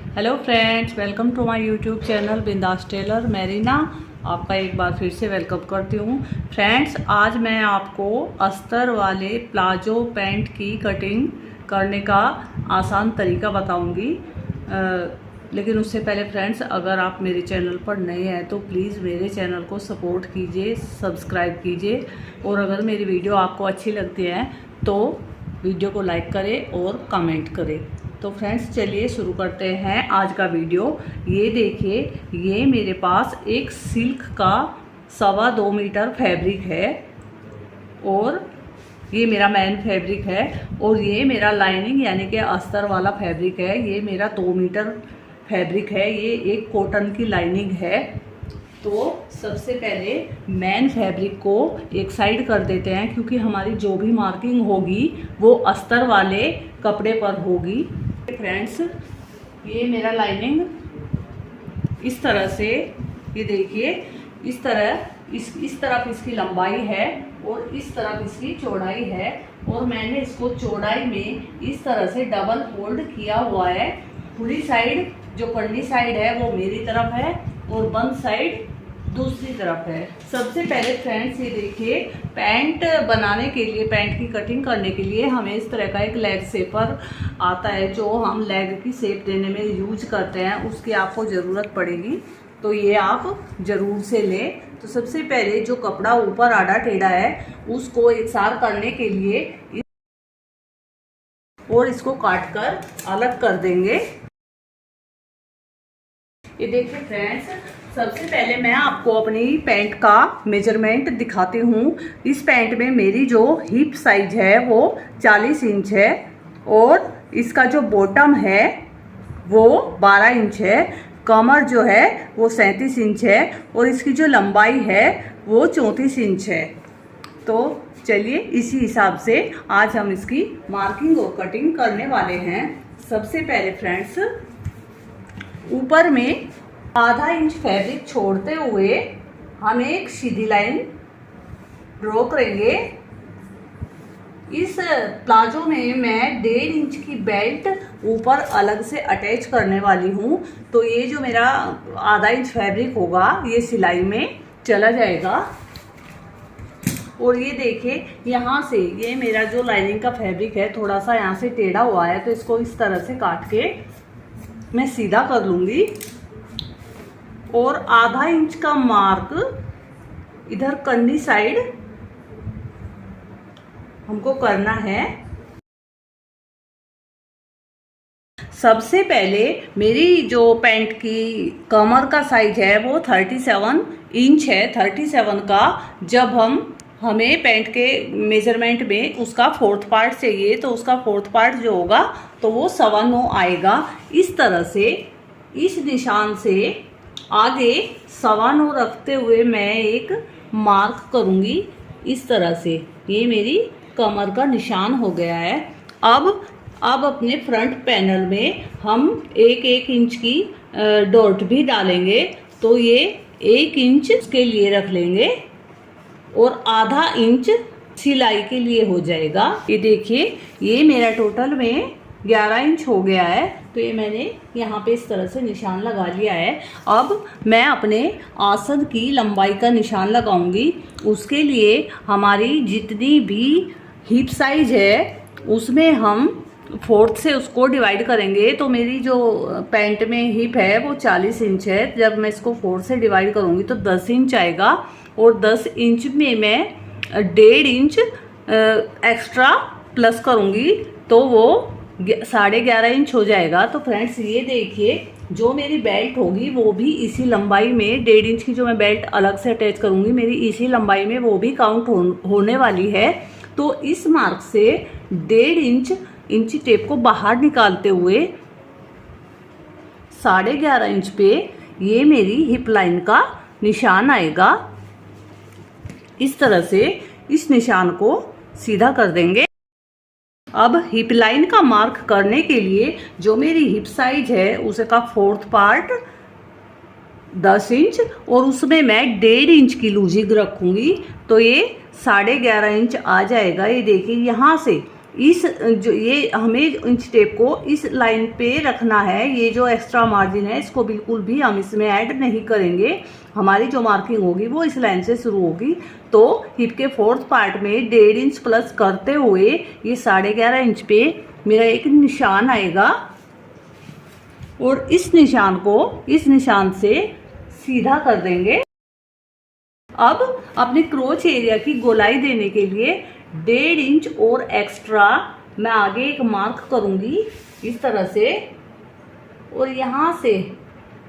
Hello friends, welcome to my YouTube channel Bindas tailor. मैरीना आपका एक बार फिर से वेलकम करती हूँ। फ्रेंड्स, आज मैं आपको अस्तर वाले प्लाजो पैंट की कटिंग करने का आसान तरीका बताऊँगी। लेकिन उससे पहले फ्रेंड्स, अगर आप मेरे चैनल पर नए हैं तो प्लीज़ मेरे चैनल को सपोर्ट कीजिए, सब्सक्राइब कीजिए, और अगर मेरी वीडियो आपको अच्छी लगती है तो वीडियो को लाइक करें और कमेंट करें। तो फ्रेंड्स, चलिए शुरू करते हैं आज का वीडियो। ये देखिए, ये मेरे पास एक सिल्क का 2.25 मीटर फैब्रिक है और ये मेरा मैन फैब्रिक है, और ये मेरा लाइनिंग यानी कि अस्तर वाला फैब्रिक है। ये मेरा 2 मीटर फैब्रिक है। ये एक कॉटन की लाइनिंग है। तो सबसे पहले मैन फैब्रिक को एक साइड कर देते हैं, क्योंकि हमारी जो भी मार्किंग होगी वो अस्तर वाले कपड़े पर होगी। फ्रेंड्स, ये मेरा लाइनिंग इस तरह से, ये देखिए, इस तरफ इसकी लंबाई है और इस तरफ इसकी चौड़ाई है, और मैंने इसको चौड़ाई में इस तरह से डबल फोल्ड किया हुआ है। पूरी साइड जो पल्ली साइड है वो मेरी तरफ है और बंद साइड दूसरी तरफ है। सबसे पहले फ्रेंड्स, ये देखिए, पैंट बनाने के लिए, पैंट की कटिंग करने के लिए हमें इस तरह का एक लेग शेपर आता है, जो हम लेग की शेप देने में यूज करते हैं। उसकी आपको ज़रूरत पड़ेगी, तो ये आप ज़रूर से लें। तो सबसे पहले जो कपड़ा ऊपर आड़ा टेढ़ा है उसको एकसार करने के लिए और इसको काट कर अलग कर देंगे। ये देखिए फ्रेंड्स, सबसे पहले मैं आपको अपनी पैंट का मेजरमेंट दिखाती हूँ। इस पैंट में मेरी जो हिप साइज है वो 40 इंच है, और इसका जो बॉटम है वो 12 इंच है। कमर जो है वो 37 इंच है, और इसकी जो लंबाई है वो 34 इंच है। तो चलिए, इसी हिसाब से आज हम इसकी मार्किंग और कटिंग करने वाले हैं। सबसे पहले फ्रेंड्स, ऊपर में आधा इंच फैब्रिक छोड़ते हुए हम एक सीधी लाइन ड्रॉ करेंगे। इस प्लाजो में मैं 1.5 इंच की बेल्ट ऊपर अलग से अटैच करने वाली हूँ। तो ये जो मेरा आधा इंच फैब्रिक होगा ये सिलाई में चला जाएगा। और ये देखिए, यहाँ से ये मेरा जो लाइनिंग का फैब्रिक है थोड़ा सा यहाँ से टेढ़ा हुआ है, तो इसको इस तरह से काट के मैं सीधा कर लूँगी। और आधा इंच का मार्क इधर कंडी साइड हमको करना है। सबसे पहले मेरी जो पैंट की कमर का साइज है वो 37 इंच है। 37 का जब हमें पैंट के मेजरमेंट में उसका 4th पार्ट चाहिए, तो उसका 4th पार्ट जो होगा तो वो 9.25 आएगा। इस तरह से इस निशान से आगे 9.25 रखते हुए मैं एक मार्क करूँगी इस तरह से। ये मेरी कमर का निशान हो गया है। अब अपने फ्रंट पैनल में हम 1 इंच की डॉट भी डालेंगे, तो ये 1 इंच के लिए रख लेंगे और आधा इंच सिलाई के लिए हो जाएगा। ये देखिए, ये मेरा टोटल में 11 इंच हो गया है। तो ये मैंने यहाँ पे इस तरह से निशान लगा लिया है। अब मैं अपने आसन की लंबाई का निशान लगाऊंगी। उसके लिए हमारी जितनी भी हिप साइज है उसमें हम 4th से उसको डिवाइड करेंगे। तो मेरी जो पैंट में हिप है वो 40 इंच है। जब मैं इसको 4 से डिवाइड करूँगी तो 10 इंच आएगा, और 10 इंच में मैं 1.5 इंच एक्स्ट्रा प्लस करूँगी, तो वो 11.5 इंच हो जाएगा। तो फ्रेंड्स, ये देखिए, जो मेरी बेल्ट होगी वो भी इसी लंबाई में, 1.5 इंच की जो मैं बेल्ट अलग से अटैच करूँगी, मेरी इसी लंबाई में वो भी काउंट होने वाली है। तो इस मार्क से 1.5 इंच टेप को बाहर निकालते हुए 11.5 इंच पे ये मेरी हिप लाइन का निशान आएगा। इस तरह से इस निशान को सीधा कर देंगे। अब हिप लाइन का मार्क करने के लिए जो मेरी हिप साइज है उसका 4th पार्ट 10 इंच, और उसमें मैं 1.5 इंच की लूजिंग रखूँगी, तो ये 11.5 इंच आ जाएगा। ये देखिए, यहाँ से इस जो ये हमें इंच टेप को इस लाइन पे रखना है। ये जो एक्स्ट्रा मार्जिन है इसको बिल्कुल भी हम इसमें ऐड नहीं करेंगे। हमारी जो मार्किंग होगी वो इस लाइन से शुरू होगी। तो हिप के फोर्थ पार्ट में 1.5 इंच प्लस करते हुए ये 11.5 इंच पे मेरा एक निशान आएगा और इस निशान को इस निशान से सीधा कर देंगे। अब अपने क्रोच एरिया की गोलाई देने के लिए 1.5 इंच और एक्स्ट्रा मैं आगे एक मार्क करूंगी इस तरह से, और यहां से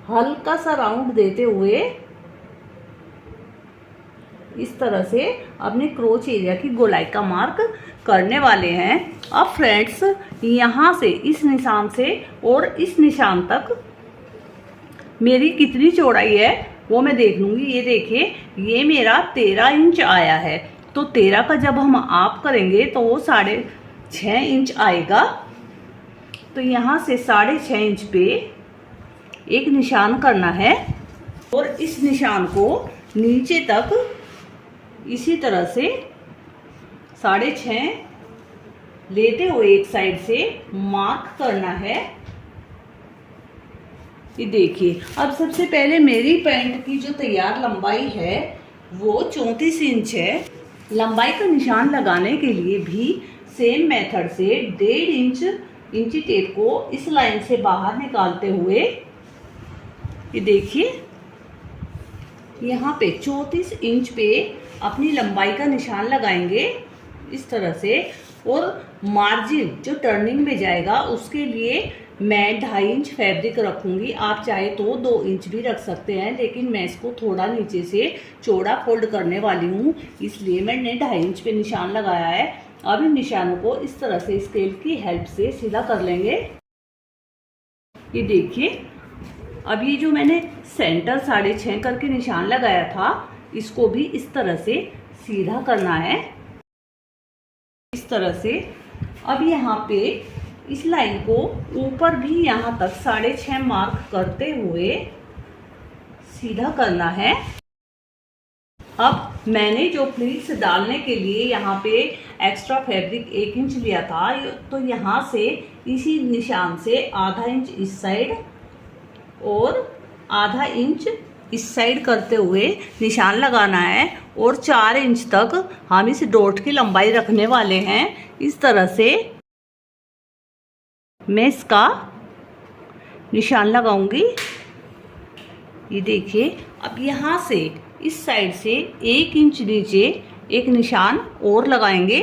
हल्का सा राउंड देते हुए इस तरह से अपने क्रोच एरिया की गोलाई का मार्क करने वाले हैं। अब फ्रेंड्स यहां से इस निशान से और इस निशान तक मेरी कितनी चौड़ाई है वो मैं देख लूंगी। ये देखिए ये मेरा 13 इंच आया है, तो 13 का जब हम आप करेंगे तो वो 6.5 इंच आएगा। तो यहाँ से 6.5 इंच पे एक निशान करना है और इस निशान को नीचे तक इसी तरह से 6.5 लेते हुए एक साइड से मार्क करना है। ये देखिए अब सबसे पहले मेरी पैंट की जो तैयार लंबाई है वो 34 इंच है। लंबाई का निशान लगाने के लिए भी सेम मेथड से 1.5 इंची टेप को इस लाइन से बाहर निकालते हुए ये देखिए यहाँ पे 34 इंच पे अपनी लंबाई का निशान लगाएंगे इस तरह से। और मार्जिन जो टर्निंग में जाएगा उसके लिए मैं 2.5 इंच फैब्रिक रखूंगी। आप चाहे तो 2 इंच भी रख सकते हैं, लेकिन मैं इसको थोड़ा नीचे से चौड़ा फोल्ड करने वाली हूँ, इसलिए मैंने 2.5 इंच पे निशान लगाया है। अब इन निशानों को इस तरह से स्केल की हेल्प से सीधा कर लेंगे। ये देखिए अब ये जो मैंने सेंटर 6.5 करके निशान लगाया था इसको भी इस तरह से सीधा करना है इस तरह से। अब यहाँ पे इस लाइन को ऊपर भी यहाँ तक 6.5 मार्क करते हुए सीधा करना है। अब मैंने जो प्लीट्स डालने के लिए यहाँ पे एक्स्ट्रा फैब्रिक 1 इंच लिया था, तो यहाँ से इसी निशान से आधा इंच इस साइड और आधा इंच इस साइड करते हुए निशान लगाना है और 4 इंच तक हम इस डॉट की लंबाई रखने वाले हैं। इस तरह से मैं इसका निशान लगाऊंगी। ये देखिए अब यहाँ से इस साइड से 1 इंच नीचे एक निशान और लगाएंगे।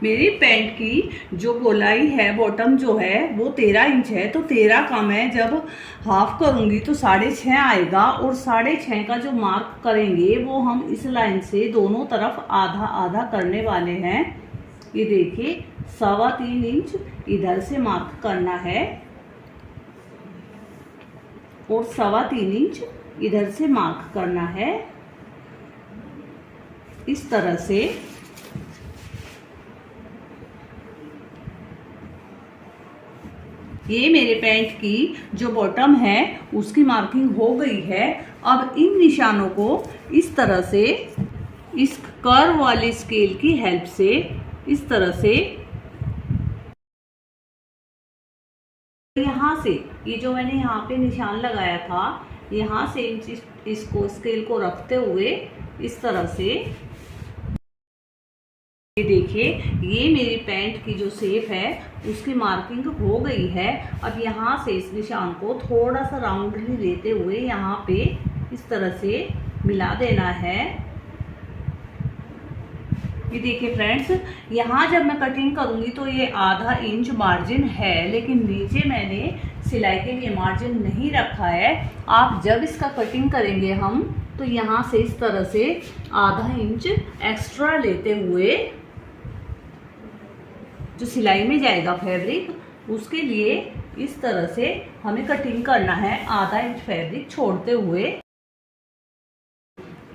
मेरी पैंट की जो गोलाई है बॉटम जो है वो 13 इंच है, तो 13 का मैं जब हाफ करूंगी तो 6.5 आएगा और 6.5 का जो मार्क करेंगे वो हम इस लाइन से दोनों तरफ आधा आधा करने वाले हैं। ये देखिए 3.25 इंच इधर से मार्क करना है और 3.25 इंच इधर से मार्क करना है इस तरह से। ये मेरे पैंट की जो बॉटम है उसकी मार्किंग हो गई है। अब इन निशानों को इस तरह से इस कर्व वाली स्केल की हेल्प से इस तरह से यहाँ से ये जो मैंने यहाँ पे निशान लगाया था यहाँ से इसको स्केल को रखते हुए इस तरह से ये देखिए ये मेरी पैंट की जो शेप है उसकी मार्किंग हो गई है। अब यहाँ से इस निशान को थोड़ा सा राउंडली लेते हुए यहाँ पे इस तरह से मिला देना है। ये देखिए फ्रेंड्स यहाँ जब मैं कटिंग करूँगी तो ये आधा इंच मार्जिन है, लेकिन नीचे मैंने सिलाई के लिए मार्जिन नहीं रखा है। आप जब इसका कटिंग करेंगे हम तो यहाँ से इस तरह से आधा इंच एक्स्ट्रा लेते हुए जो सिलाई में जाएगा फैब्रिक उसके लिए इस तरह से हमें कटिंग करना है, आधा इंच फैब्रिक छोड़ते हुए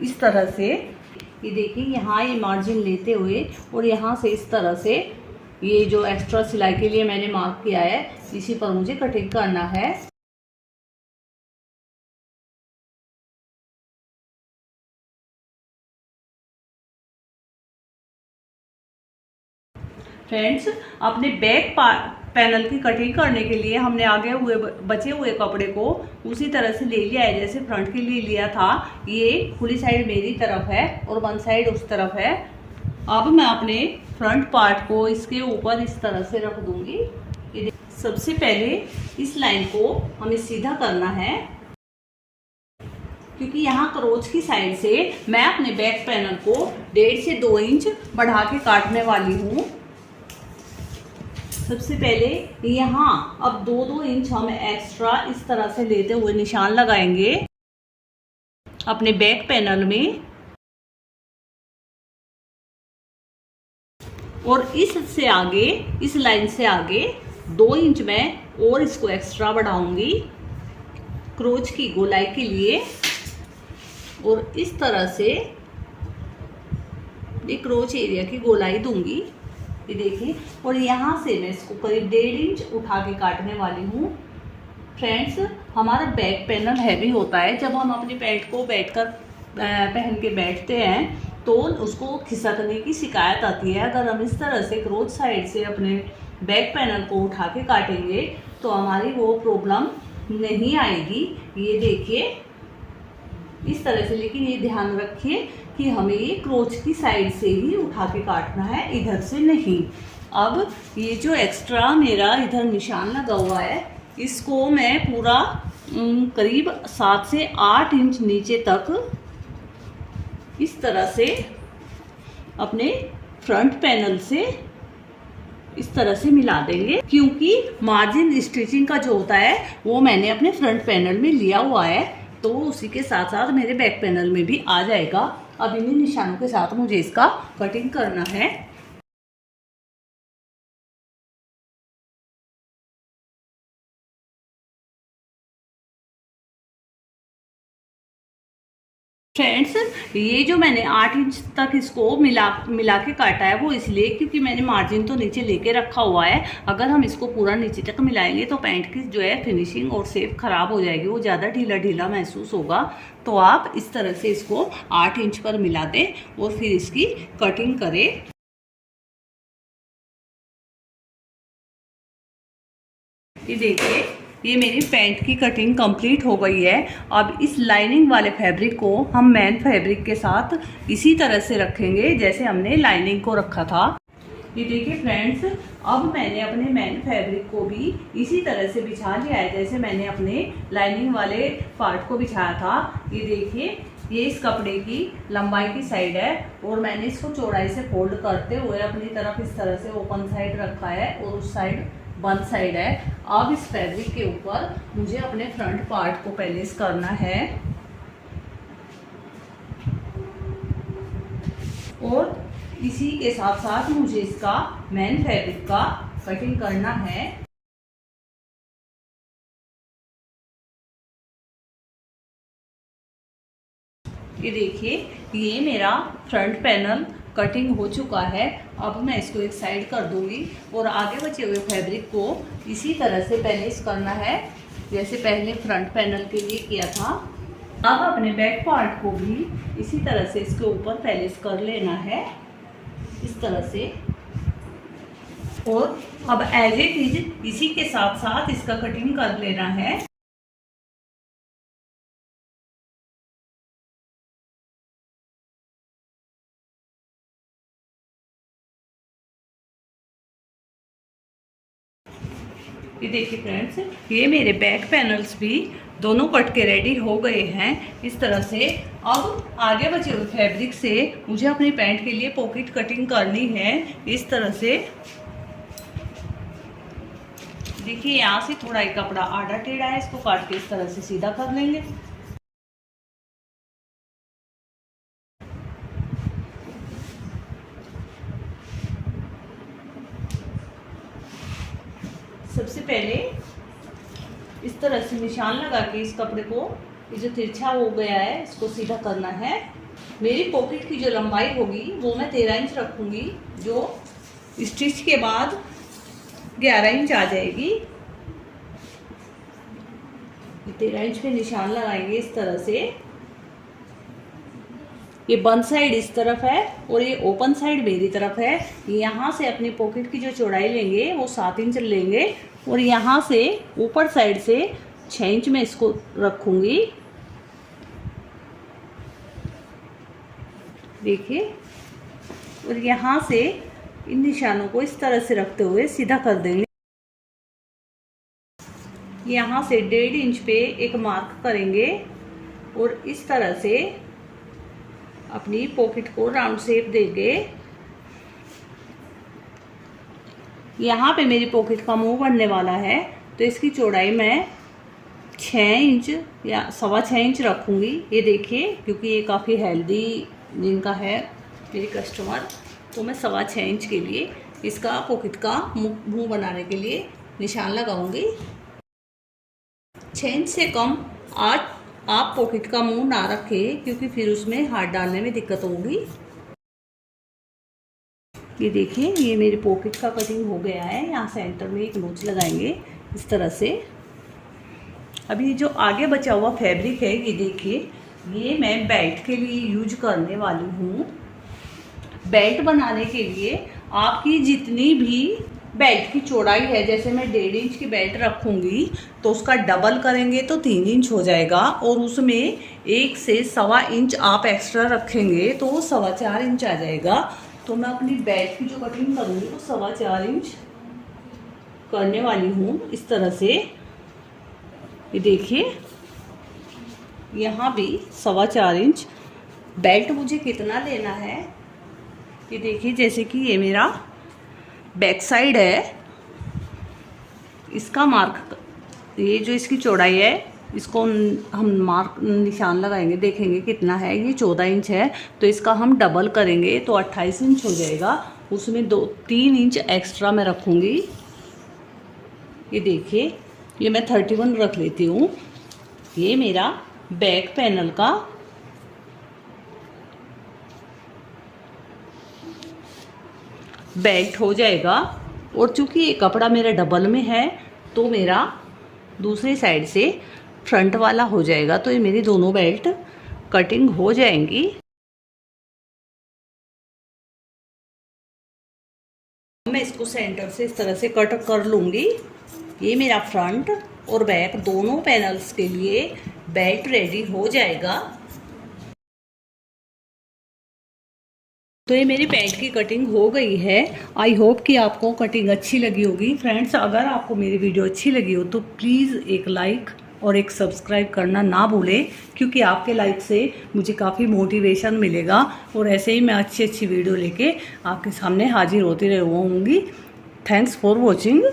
इस तरह से। ये देखिए यहाँ ये मार्जिन लेते हुए और यहाँ से इस तरह से ये जो एक्स्ट्रा सिलाई के लिए मैंने मार्क किया है इसी पर मुझे कटिंग करना है। फ्रेंड्स, अपने बैक पैनल की कटिंग करने के लिए हमने आगे हुए बचे हुए कपड़े को उसी तरह से ले लिया है जैसे फ्रंट के लिए लिया था। ये खुली साइड मेरी तरफ है और वन साइड उस तरफ है। अब मैं अपने फ्रंट पार्ट को इसके ऊपर इस तरह से रख दूंगी। सबसे पहले इस लाइन को हमें सीधा करना है, क्योंकि यहाँ क्रोच की साइड से मैं अपने बैक पैनल को 1.5 से 2 इंच बढ़ा के काटने वाली हूँ। सबसे पहले यहाँ अब 2-2 इंच हम एक्स्ट्रा इस तरह से लेते हुए निशान लगाएंगे अपने बैक पैनल में, और इससे आगे इस लाइन से आगे 2 इंच में और इसको एक्स्ट्रा बढ़ाऊंगी क्रोच की गोलाई के लिए, और इस तरह से ये क्रोच एरिया की गोलाई दूंगी। ये देखिए, और यहाँ से मैं इसको करीब 1.5 इंच उठा के काटने वाली हूँ। फ्रेंड्स, हमारा बैक पैनल हैवी होता है। जब हम अपनी पैंट को बैठकर पहन के बैठते हैं तो उसको खिसकने की शिकायत आती है। अगर हम इस तरह से क्रोच साइड से अपने बैक पैनल को उठा के काटेंगे तो हमारी वो प्रॉब्लम नहीं आएगी। ये देखिए इस तरह से, लेकिन ये ध्यान रखिए कि हमें ये क्रोच की साइड से ही उठा के काटना है, इधर से नहीं। अब ये जो एक्स्ट्रा मेरा इधर निशान लगा हुआ है इसको मैं पूरा करीब 7 से 8 इंच नीचे तक इस तरह से अपने फ्रंट पैनल से इस तरह से मिला देंगे, क्योंकि मार्जिन स्टिचिंग का जो होता है वो मैंने अपने फ्रंट पैनल में लिया हुआ है, तो उसी के साथ साथ मेरे बैक पैनल में भी आ जाएगा। अब इन्हीं निशानों के साथ मुझे इसका कटिंग करना है। फ्रेंड्स, ये जो मैंने 8 इंच तक इसको मिला के काटा है वो इसलिए क्योंकि मैंने मार्जिन तो नीचे लेके रखा हुआ है। अगर हम इसको पूरा नीचे तक मिलाएंगे तो पैंट की जो है फिनिशिंग और शेप खराब हो जाएगी, वो ज़्यादा ढीला ढीला महसूस होगा। तो आप इस तरह से इसको 8 इंच पर मिला दें और फिर इसकी कटिंग करें। ये देखिए, ये मेरी पैंट की कटिंग कंप्लीट हो गई है। अब इस लाइनिंग वाले फैब्रिक को हम मेन फैब्रिक के साथ इसी तरह से रखेंगे जैसे हमने लाइनिंग को रखा था। ये देखिए फ्रेंड्स, अब मैंने अपने मेन फैब्रिक को भी इसी तरह से बिछा लिया है जैसे मैंने अपने लाइनिंग वाले पार्ट को बिछाया था। ये देखिए, ये इस कपड़े की लंबाई की साइड है और मैंने इसको चौड़ाई से फोल्ड करते हुए अपनी तरफ इस तरह से ओपन साइड रखा है और उस साइड बंद साइड है। अब इस फैब्रिक के ऊपर मुझे अपने फ्रंट पार्ट को पहले करना है और इसी के साथ साथ मुझे इसका मेन फैब्रिक का कटिंग करना है। ये देखिए, ये मेरा फ्रंट पैनल कटिंग हो चुका है। अब मैं इसको एक साइड कर दूंगी और आगे बचे हुए फैब्रिक को इसी तरह से पहले करना है जैसे पहले फ्रंट पैनल के लिए किया था। अब अपने बैक पार्ट को भी इसी तरह से इसके ऊपर पहले कर लेना है इस तरह से, और अब एज इट इज इसी के साथ साथ इसका कटिंग कर लेना है। ये देखिए फ्रेंड्स, ये मेरे बैक पैनल्स भी दोनों कट के रेडी हो गए हैं इस तरह से। अब आगे बचे हुए फैब्रिक से मुझे अपनी पैंट के लिए पॉकेट कटिंग करनी है इस तरह से। देखिए, यहाँ से थोड़ा एक कपड़ा आड़ा टेढ़ा है, इसको काट के इस तरह से सीधा कर लेंगे। सबसे पहले इस तरह से निशान लगा के इस कपड़े को, ये जो तिरछा हो गया है इसको सीधा करना है। मेरी पॉकेट की जो लंबाई होगी वो मैं 13 इंच रखूँगी, जो स्टिच के बाद 11 इंच आ जाएगी। 13 इंच पे निशान लगाएंगे इस तरह से ये बंद साइड इस तरफ है और ये ओपन साइड मेरी तरफ है। यहाँ से अपनी पॉकेट की जो चौड़ाई लेंगे वो 7 इंच लेंगे और यहाँ से ऊपर साइड से 6 इंच में इसको रखूँगी। देखिए, और यहाँ से इन निशानों को इस तरह से रखते हुए सीधा कर देंगे। यहाँ से 1.5 इंच पे एक मार्क करेंगे और इस तरह से अपनी पॉकेट को राउंड शेप देंगे। यहाँ पे मेरी पॉकेट का मुंह बनने वाला है तो इसकी चौड़ाई मैं 6 इंच या 6.25 इंच रखूँगी। ये देखिए, क्योंकि ये काफ़ी हेल्दी जिनका है मेरी कस्टमर, तो मैं 6.25 इंच के लिए इसका पॉकेट का मुंह बनाने के लिए निशान लगाऊंगी। 6 इंच से कम आप पॉकेट का मुंह ना रखें, क्योंकि फिर उसमें हाथ डालने में दिक्कत होगी। ये देखिए, ये मेरी पॉकेट का कटिंग हो गया है। यहाँ सेंटर में एक नोच लगाएंगे इस तरह से। अभी जो आगे बचा हुआ फैब्रिक है, ये देखिए, ये मैं बेल्ट के लिए यूज करने वाली हूँ। बेल्ट बनाने के लिए आपकी जितनी भी बेल्ट की चौड़ाई है, जैसे मैं 1.5 इंच की बेल्ट रखूँगी तो उसका डबल करेंगे तो 3 इंच हो जाएगा और उसमें 1 से 1.25 इंच आप एक्स्ट्रा रखेंगे तो वो 4.25 इंच आ जाएगा। तो मैं अपनी बेल्ट की जो कटिंग करूँगी वो 4.25 इंच करने वाली हूँ इस तरह से। ये देखिए, यहाँ भी 4.25 इंच। बेल्ट मुझे कितना लेना है, ये देखिए, जैसे कि ये मेरा बैक साइड है, इसका मार्क, ये जो इसकी चौड़ाई है इसको हम मार्क निशान लगाएंगे, देखेंगे कितना है। ये 14 इंच है तो इसका हम डबल करेंगे तो 28 इंच हो जाएगा। उसमें 3 इंच एक्स्ट्रा मैं रखूँगी। ये देखिए, ये मैं 31 रख लेती हूँ। ये मेरा बैक पैनल का बेल्ट हो जाएगा। और चूंकि ये कपड़ा मेरा डबल में है तो मेरा दूसरी साइड से फ्रंट वाला हो जाएगा। तो ये मेरी दोनों बेल्ट कटिंग हो जाएंगी। मैं इसको सेंटर से इस तरह से कट कर लूँगी। ये मेरा फ्रंट और बैक दोनों पैनल्स के लिए बेल्ट रेडी हो जाएगा। तो ये मेरी पैंट की कटिंग हो गई है। आई होप कि आपको कटिंग अच्छी लगी होगी। फ्रेंड्स, अगर आपको मेरी वीडियो अच्छी लगी हो तो प्लीज़ एक लाइक और एक सब्सक्राइब करना ना भूलें, क्योंकि आपके लाइक से मुझे काफ़ी मोटिवेशन मिलेगा और ऐसे ही मैं अच्छी वीडियो लेके आपके सामने हाजिर होती रहूँगी। Thanks for watching.